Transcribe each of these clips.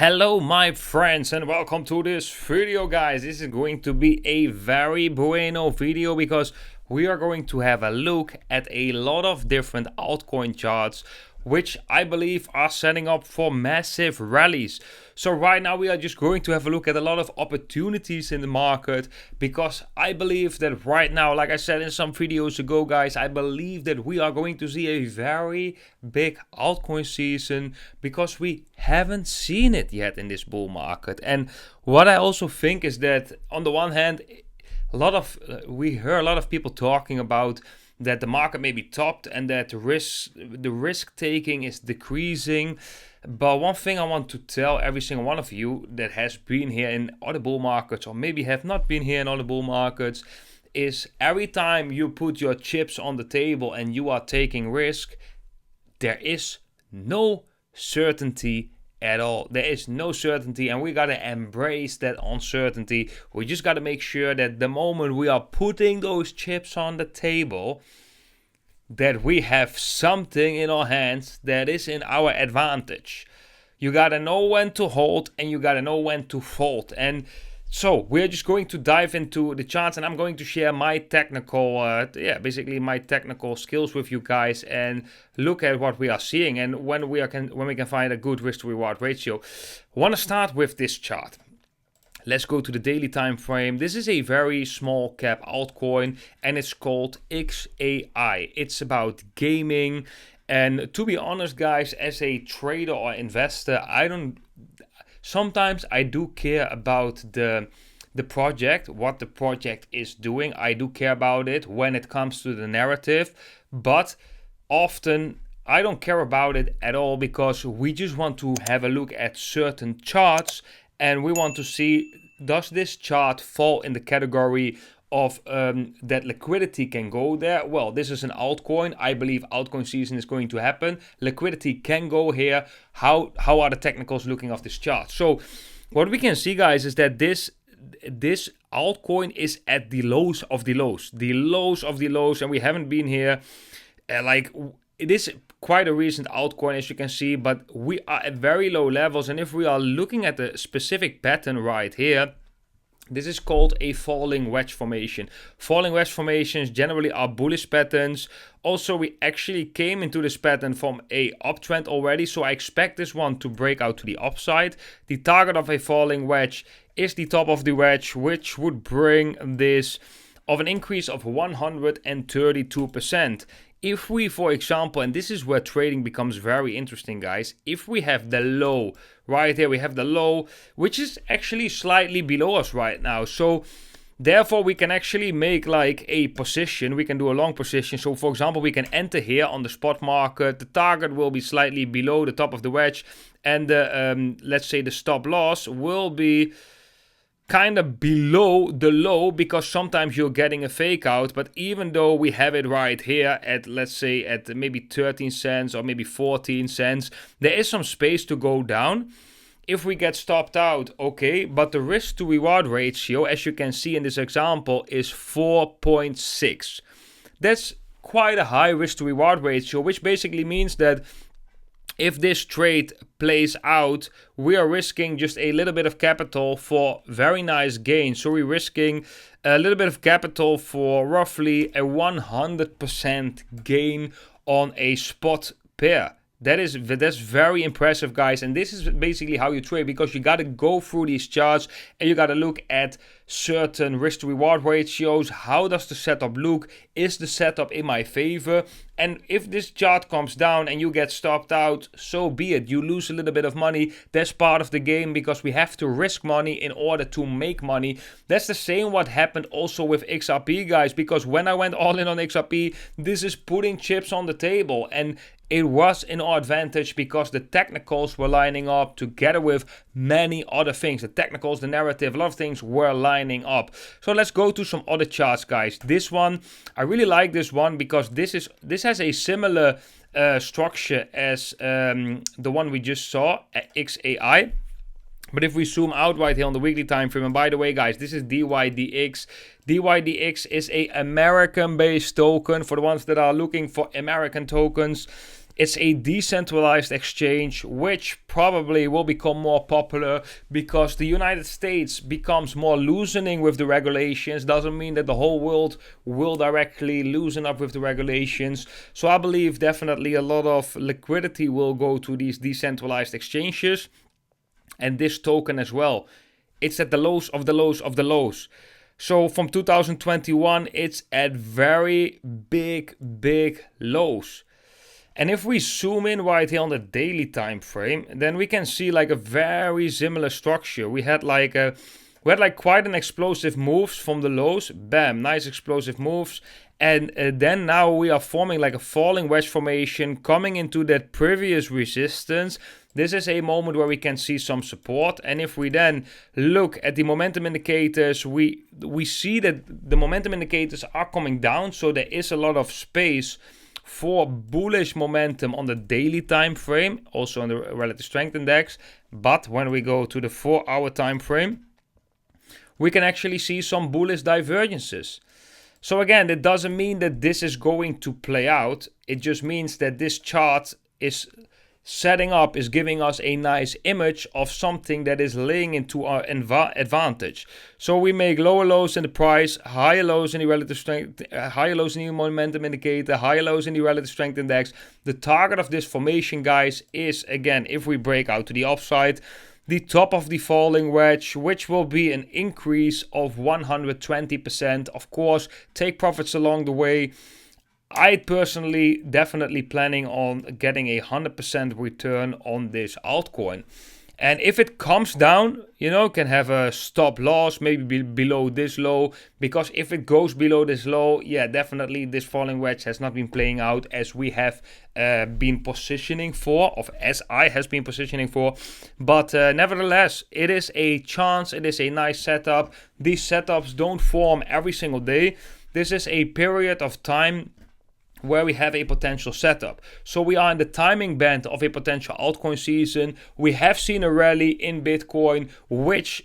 Hello my friends and welcome to this video, guys. This is going to be a very bueno video because we are going to have a look at a lot of different altcoin charts which I believe are setting up for massive rallies. So right now we are just going to have a look at a lot of opportunities in the market, because I believe that right now, like I said in some videos ago, guys, I believe that we are going to see a very big altcoin season because we haven't seen it yet in this bull market. And what I also think is that on the one hand, we hear a lot of people talking about that the market may be topped and that the risk taking is decreasing. But one thing I want to tell every single one of you that has been here in other bull markets, or maybe have not been here in other bull markets, is every time you put your chips on the table and you are taking risk, there is no certainty at all. There is no certainty, and we gotta embrace that uncertainty. We just gotta make sure that the moment we are putting those chips on the table, that we have something in our hands that is in our advantage. You gotta know when to hold and you gotta know when to fold. And so we're just going to dive into the charts, and I'm going to share my technical, basically my technical skills with you guys, and look at what we are seeing and when we can find a good risk to reward ratio. I want to start with this chart. Let's go to the daily time frame. This is a very small cap altcoin and it's called XAI. It's about gaming, and to be honest, guys, as a trader or investor, sometimes I do care about the project, what the project is doing. I do care about it when it comes to the narrative, but often I don't care about it at all, because we just want to have a look at certain charts and we want to see, does this chart fall in the category of that liquidity can go there? Well, this is an altcoin. I believe altcoin season is going to happen. Liquidity can go here. How are the technicals looking of this chart? So what we can see, guys, is that this altcoin is at the lows of the lows, and we haven't been here. It is quite a recent altcoin, as you can see, but we are at very low levels. And if we are looking at the specific pattern right here, this is called a falling wedge formation. Falling wedge formations generally are bullish patterns. Also, we actually came into this pattern from a uptrend already, so I expect this one to break out to the upside. The target of a falling wedge is the top of the wedge, which would bring this of an increase of 132%. If we, for example, and this is where trading becomes very interesting, guys, if we have the low right here, we have the low, which is actually slightly below us right now. So therefore, we can actually make like a position. We can do a long position. So for example, we can enter here on the spot market. The target will be slightly below the top of the wedge, and the let's say the stop loss will be kind of below the low, because sometimes you're getting a fake out. But even though we have it right here at, let's say, at maybe 13 cents or maybe 14 cents, there is some space to go down. If we get stopped out, okay, but the risk to reward ratio, as you can see in this example, is 4.6. That's quite a high risk to reward ratio, which basically means that if this trade plays out, we are risking just a little bit of capital for very nice gains. So we're risking a little bit of capital for roughly a 100% gain on a spot pair. That's very impressive, guys. And this is basically how you trade, because you got to go through these charts and you got to look at certain risk to reward ratios. How does the setup look? Is the setup in my favor? And if this chart comes down and you get stopped out, so be it. You lose a little bit of money. That's part of the game, because we have to risk money in order to make money. That's the same what happened also with XRP, guys, because when I went all in on XRP, this is putting chips on the table, and it was in our advantage because the technicals were lining up together with many other things. The technicals, the narrative, a lot of things were lining up. So let's go to some other charts, guys. This one, I really like this one because this has a similar structure as the one we just saw at XAI. But if we zoom out right here on the weekly time frame, and by the way, guys, this is DYDX. DYDX is a American-based token for the ones that are looking for American tokens. It's a decentralized exchange, which probably will become more popular because the United States becomes more loosening with the regulations. Doesn't mean that the whole world will directly loosen up with the regulations. So I believe definitely a lot of liquidity will go to these decentralized exchanges and this token as well. It's at the lows of the lows of the lows. So from 2021, it's at very big lows. And if we zoom in right here on the daily time frame, then we can see like a very similar structure. We had like quite an explosive moves from the lows. Bam, nice explosive moves. And then now we are forming like a falling wedge formation coming into that previous resistance. This is a moment where we can see some support. And if we then look at the momentum indicators, we see that the momentum indicators are coming down. So there is a lot of space for bullish momentum on the daily time frame, also on the relative strength index. But when we go to the 4-hour time frame, we can actually see some bullish divergences. So again, it doesn't mean that this is going to play out. It just means that this chart is setting up, is giving us a nice image of something that is laying into our advantage. So we make lower lows in the price, higher lows in the relative strength, higher lows in the momentum indicator, higher lows in the relative strength index. The target of this formation, guys, is again, if we break out to the upside, the top of the falling wedge, which will be an increase of 120%. Of course, take profits along the way. I personally definitely planning on getting a 100% return on this altcoin. And if it comes down, you know, can have a stop loss, maybe below this low. Because if it goes below this low, yeah, definitely this falling wedge has not been playing out as we have been positioning for, or as I has been positioning for. But nevertheless, it is a chance, it is a nice setup. These setups don't form every single day. This is a period of time where we have a potential setup. So we are in the timing band of a potential altcoin season. We have seen a rally in Bitcoin, which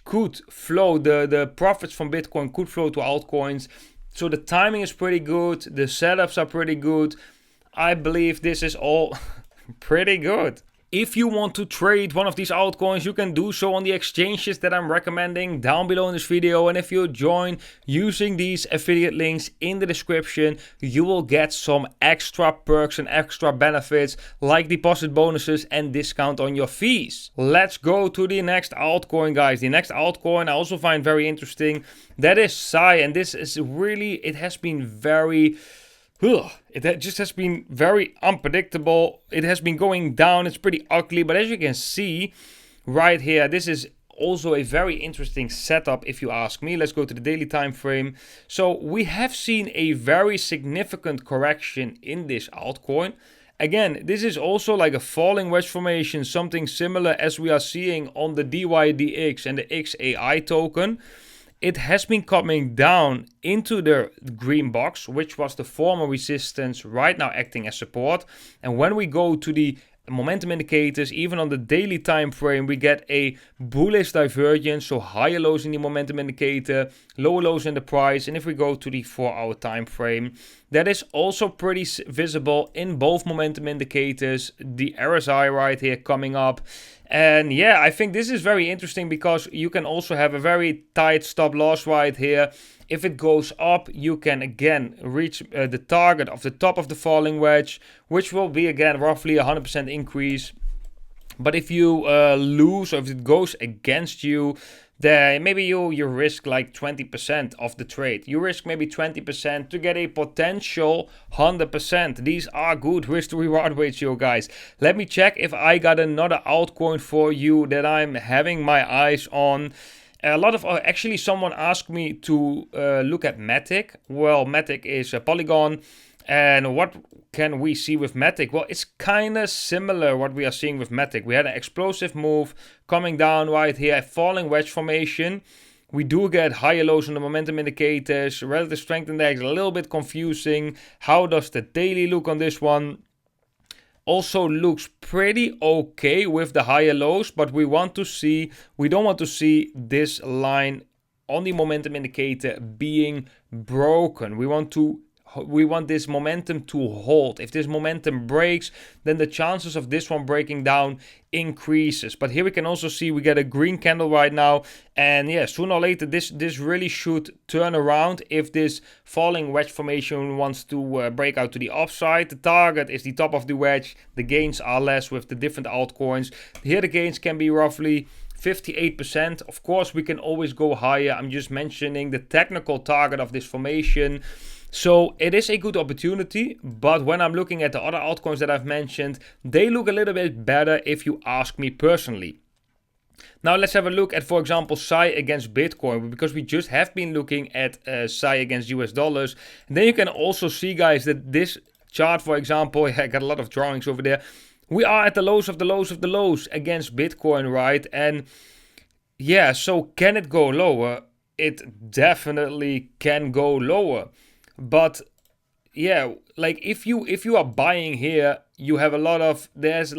could flow, the profits from Bitcoin could flow to altcoins. So the timing is pretty good. The setups are pretty good. I believe this is all pretty good. If you want to trade one of these altcoins, you can do so on the exchanges that I'm recommending down below in this video. And if you join using these affiliate links in the description, you will get some extra perks and extra benefits like deposit bonuses and discount on your fees. Let's go to the next altcoin, guys. The next altcoin I also find very interesting. That is Sai, and this is really, it has been very... It just has been very unpredictable. It has been going down. It's pretty ugly. But as you can see right here, this is also a very interesting setup if you ask me. Let's go to the daily time frame. So we have seen a very significant correction in this altcoin. Again, this is also like a falling wedge formation, something similar as we are seeing on the DYDX and the XAI token. It has been coming down into the green box, which was the former resistance, right now acting as support. And when we go to the momentum indicators, even on the daily time frame, we get a bullish divergence, so higher lows in the momentum indicator, lower lows in the price. And if we go to the 4-hour time frame, that is also pretty visible in both momentum indicators. The RSI right here coming up. And yeah, I think this is very interesting because you can also have a very tight stop loss right here. If it goes up, you can again reach the target of the top of the falling wedge, which will be again roughly 100% increase. But if you lose, or if it goes against you, then maybe you risk like 20% of the trade. You risk maybe 20% to get a potential 100%. These are good risk to reward ratio, guys. Let me check if I got another altcoin for you that I'm having my eyes on. A lot of, actually someone asked me to look at Matic. Well, Matic is a Polygon. And what can we see with Matic? Well, it's kind of similar what we are seeing with Matic. We had an explosive move coming down right here, a falling wedge formation. We do get higher lows on the momentum indicators, relative strength index, a little bit confusing. How does the daily look on this one? Also looks pretty okay with the higher lows, but we don't want to see this line on the momentum indicator being broken. We want to this momentum to hold. If this momentum breaks, then the chances of this one breaking down increases. But here we can also see we get a green candle right now, and yeah, sooner or later this really should turn around if this falling wedge formation wants to break out to the upside. The target is the top of the wedge. The gains are less with the different altcoins. Here the gains can be roughly 58%. Of course, we can always go higher. I'm just mentioning the technical target of this formation. So it is a good opportunity, but when I'm looking at the other altcoins that I've mentioned, they look a little bit better if you ask me personally. Now let's have a look at, for example, SAI against Bitcoin, because we just have been looking at SAI against US dollars. And then you can also see, guys, that this chart, for example, I got a lot of drawings over there. We are at the lows of the lows of the lows against Bitcoin, right? And yeah, so can it go lower? It definitely can go lower. But yeah, like if you are buying here, you have a lot of, there's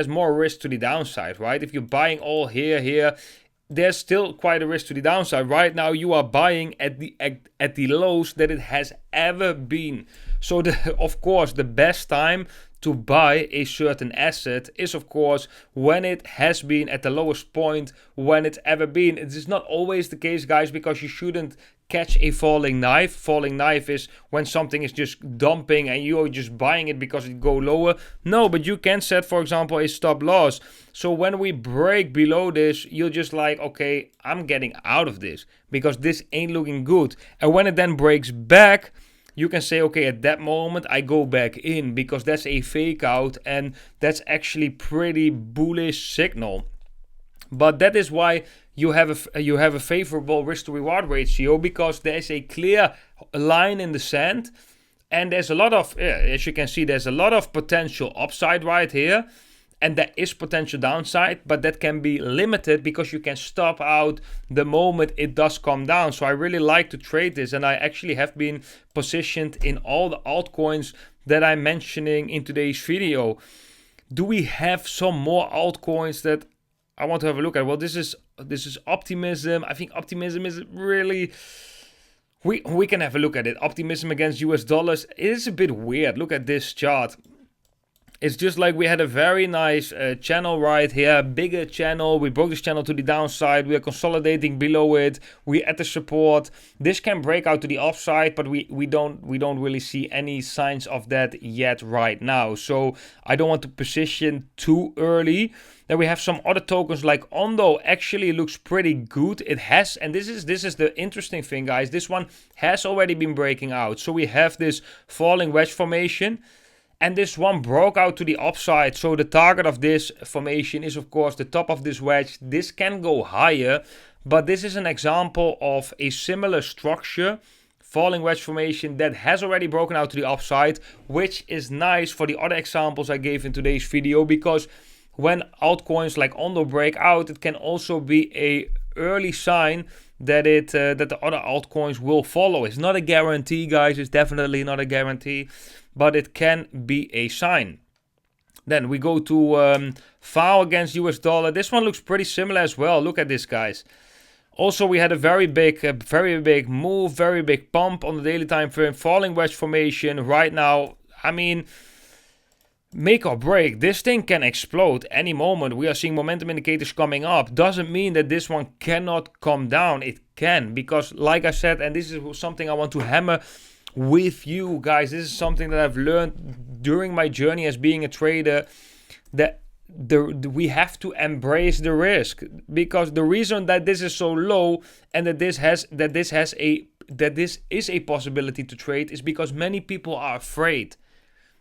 more risk to the downside, right? If you're buying all here, there's still quite a risk to the downside. Right now you are buying at the lows that it has ever been. So of course the best time to buy a certain asset is of course when it has been at the lowest point when it's ever been. It is not always the case, guys, because you shouldn't catch a falling knife. Falling knife is when something is just dumping and you're just buying it because it go lower. No, but you can set, for example, a stop loss. So when we break below this, you're just like, okay, I'm getting out of this because this ain't looking good. And when it then breaks back, you can say, okay, at that moment I go back in because that's a fake out and that's actually pretty bullish signal. But that is why you have a favorable risk to reward ratio, because there's a clear line in the sand and there's a lot of, as you can see, there's a lot of potential upside right here. And there is potential downside, but that can be limited because you can stop out the moment it does come down. So I really like to trade this, and I actually have been positioned in all the altcoins that I'm mentioning in today's video. Do we have some more altcoins that I want to have a look at? Well, this is Optimism. I think Optimism is really... We can have a look at it. Optimism against US dollars. It is a bit weird. Look at this chart. It's just like we had a very nice channel right here, bigger channel. We broke this channel to the downside. We are consolidating below it. We're at the support. This can break out to the upside, but we don't really see any signs of that yet right now. So I don't want to position too early. Then we have some other tokens like Ondo. Actually looks pretty good. It has, and this is the interesting thing, guys. This one has already been breaking out. So we have this falling wedge formation. And this one broke out to the upside. So the target of this formation is, of course, the top of this wedge. This can go higher, but this is an example of a similar structure, falling wedge formation, that has already broken out to the upside, which is nice for the other examples I gave in today's video, because when altcoins like Ondo break out, it can also be a early sign that that the other altcoins will follow. It's not a guarantee, guys. It's definitely not a guarantee, but it can be a sign. Then we go to FAO against US dollar. This one looks pretty similar as well. Look at this, guys. Also, we had a very big move, very big pump on the daily time frame, falling wedge formation. Right now, I mean, make or break, this thing can explode any moment. We are seeing momentum indicators coming up. Doesn't mean that this one cannot come down. It can, because like I said, and this is something I want to hammer with you guys, this is something that I've learned during my journey as being a trader, that we have to embrace the risk, because the reason that this is so low and that this is a possibility to trade is because many people are afraid.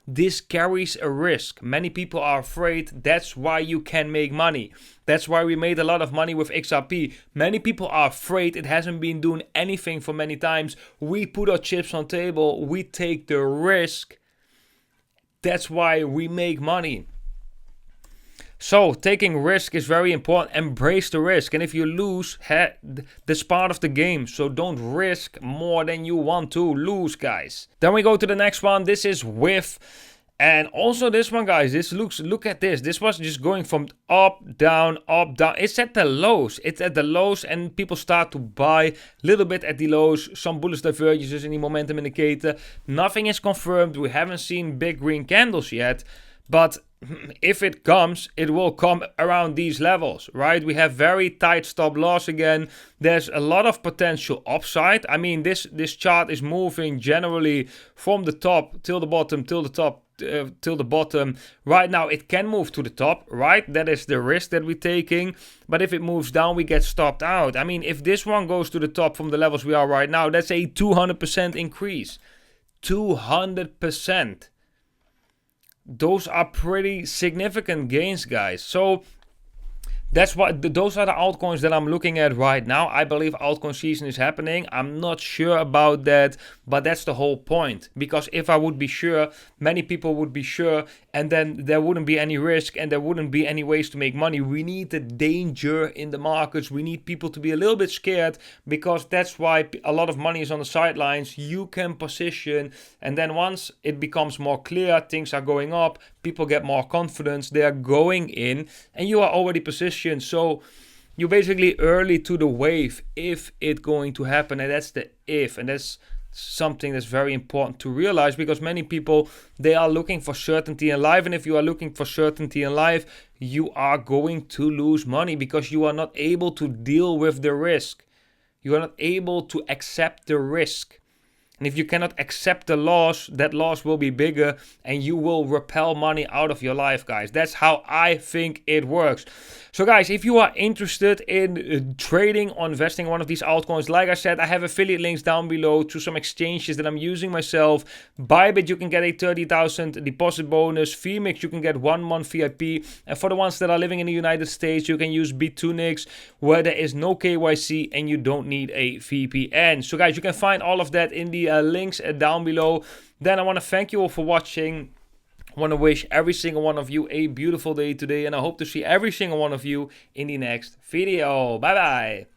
This carries a risk. Many people are afraid. That's why you can make money. That's why we made a lot of money with XRP. Many people are afraid. It hasn't been doing anything for many times. We put our chips on table. We take the risk. That's why we make money. So taking risk is very important. Embrace the risk. And if you lose, that's part of the game. So don't risk more than you want to lose, guys. Then we go to the next one. This is WIF. And also this one, guys, look at this. This was just going from up, down, up, down. It's at the lows. It's at the lows, and people start to buy a little bit at the lows. Some bullish divergences in the momentum indicator. Nothing is confirmed. We haven't seen big green candles yet. But if it comes, it will come around these levels, right? We have very tight stop loss again. There's a lot of potential upside. I mean, this chart is moving generally from the top till the bottom, till the top, till the bottom. Right now it can move to the top, right? That is the risk that we're taking. But if it moves down, we get stopped out. I mean, if this one goes to the top from the levels we are right now, that's a 200% increase. 200%. Those are pretty significant gains, guys. So that's why those are the altcoins that I'm looking at right now. I believe altcoin season is happening. I'm not sure about that, but that's the whole point. Because if I would be sure, many people would be sure, and then there wouldn't be any risk and there wouldn't be any ways to make money. We need the danger in the markets. We need people to be a little bit scared, because that's why a lot of money is on the sidelines. You can position, and then once it becomes more clear, things are going up, people get more confidence, they are going in, and you are already positioned. So you're basically early to the wave if it's going to happen, and that's the if, and that's something that's very important to realize, because many people, they are looking for certainty in life, and if you are looking for certainty in life, you are going to lose money because you are not able to deal with the risk. You are not able to accept the risk. And if you cannot accept the loss, that loss will be bigger and you will repel money out of your life, guys. That's how I think it works. So guys, if you are interested in trading or investing in one of these altcoins, like I said, I have affiliate links down below to some exchanges that I'm using myself. Bybit, you can get a 30,000 deposit bonus. Phoenix, you can get 1 month VIP. And for the ones that are living in the United States, you can use Bitunix, where there is no KYC and you don't need a VPN. So guys, you can find all of that in the links down below. Then I want to thank you all for watching. I want to wish every single one of you a beautiful day today, and I hope to see every single one of you in the next video. Bye bye.